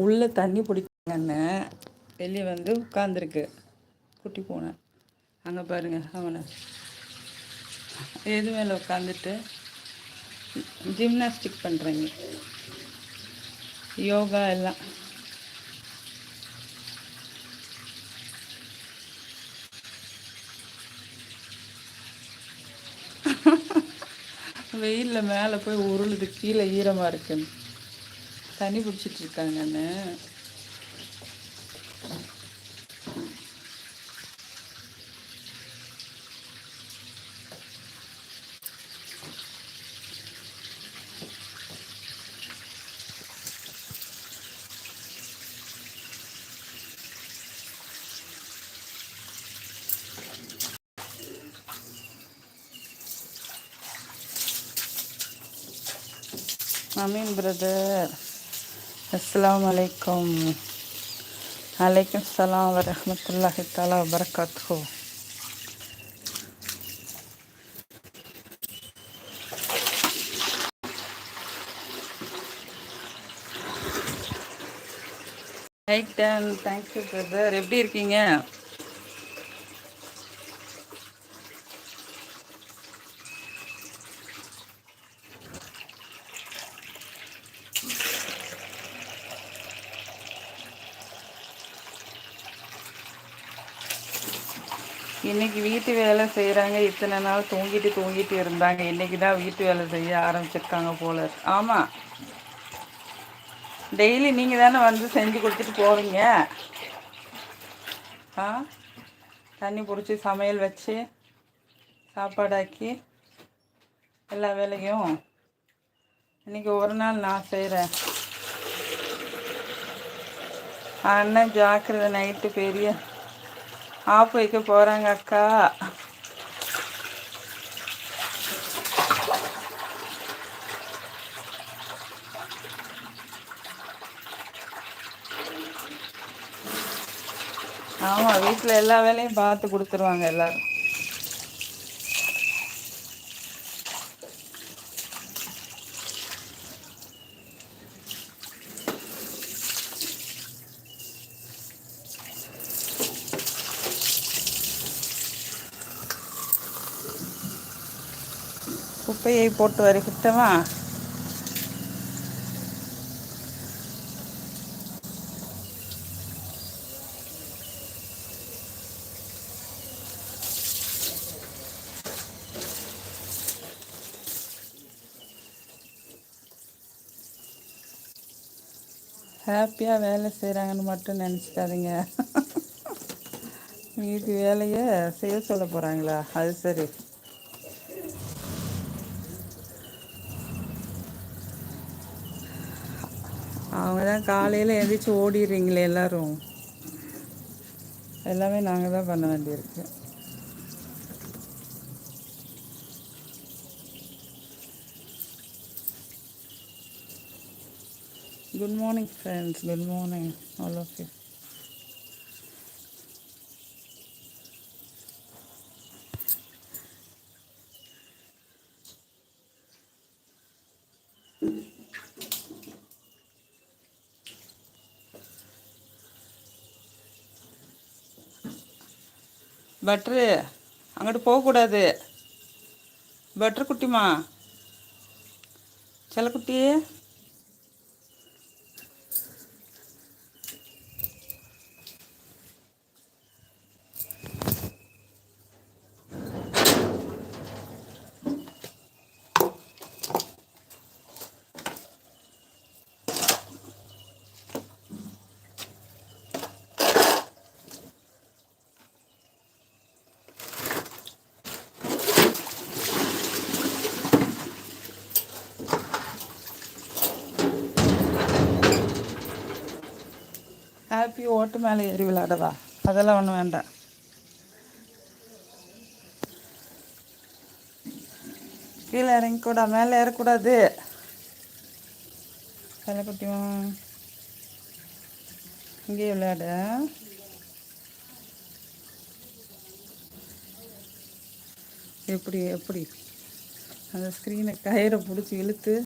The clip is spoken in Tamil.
உள்ளே தண்ணி பிடிக்கங்கன்னு வெளியே வந்து உட்காந்துருக்கு குட்டி பூனை. அங்கே பாருங்க அவனை எது மேலே உட்காந்துட்டு ஜிம்னாஸ்டிக் பண்ணுறாங்க, யோகா எல்லாம். வெயிலில் மேலே போய் உருளுது, கீழே ஈரமாக இருக்குன்னு தண்ணி பிடிச்சிட்டு இருக்காங்கன்னு. அமீன் பிரதர், அஸ்ஸலாமு அலைக்கும். அலைக்கும் ஸலாம் வரஹ்மத்துல்லாஹி தஆலா வபரகாத்துஹு. Like done, thank you brother. எப்படி இருக்கீங்க? இன்னைக்கு வீட்டு வேலை செய்கிறாங்க. இத்தனை நாள் தூங்கிட்டு இருந்தாங்க. இன்னைக்கு தான் வீட்டு வேலை செய்ய ஆரம்பிச்சிருக்காங்க போல. ஆமாம், டெய்லி நீங்கள் தானே வந்து செஞ்சு கொடுத்துட்டு போவீங்க. ஆ, தண்ணி பிடிச்சி சமையல் வச்சு சாப்பாடாக்கி எல்லா வேலையும் இன்னைக்கு ஒரு நாள் நான் செய்கிறேன். அண்ணன் ஜாக்கிரதை, நைட்டு பெரிய ஆப்பு வைக்க போகிறாங்க அக்கா. ஆமாம், வீட்டில் எல்லா வேலையும் பார்த்து கொடுத்துருவாங்க எல்லாரும். குப்பையை போட்டு வருகிட்டமா. ஹாப்பியாக வேலை செய்கிறாங்கன்னு மட்டும் நினச்சிக்காதீங்க. வீட்டு வேலையை செய்ய சொல்ல போகிறாங்களா? அது சரி. அவங்க தான் காலையில் எழுந்திரிச்சு ஓடிடுறீங்களே எல்லோரும். எல்லாமே நாங்கள் தான் பண்ண வேண்டியிருக்கு. Good morning friends, good morning all of you. பட்ரு, அங்கிட்டு போகக்கூடாது. பட்ரு குட்டிமா, செல்லக்குட்டி. ஹாப்பி ஓட்டு மேலே ஏறி விளையாடவா? அதெல்லாம் ஒன்றும் வேண்டாம். கீழே இறங்கக்கூடா, மேலே ஏறக்கூடாது. செல்லக்குட்டியும் இங்கேயே விளையாட. எப்படி எப்படி அந்த ஸ்க்ரீனை கயிறை பிடிச்சி இழுத்து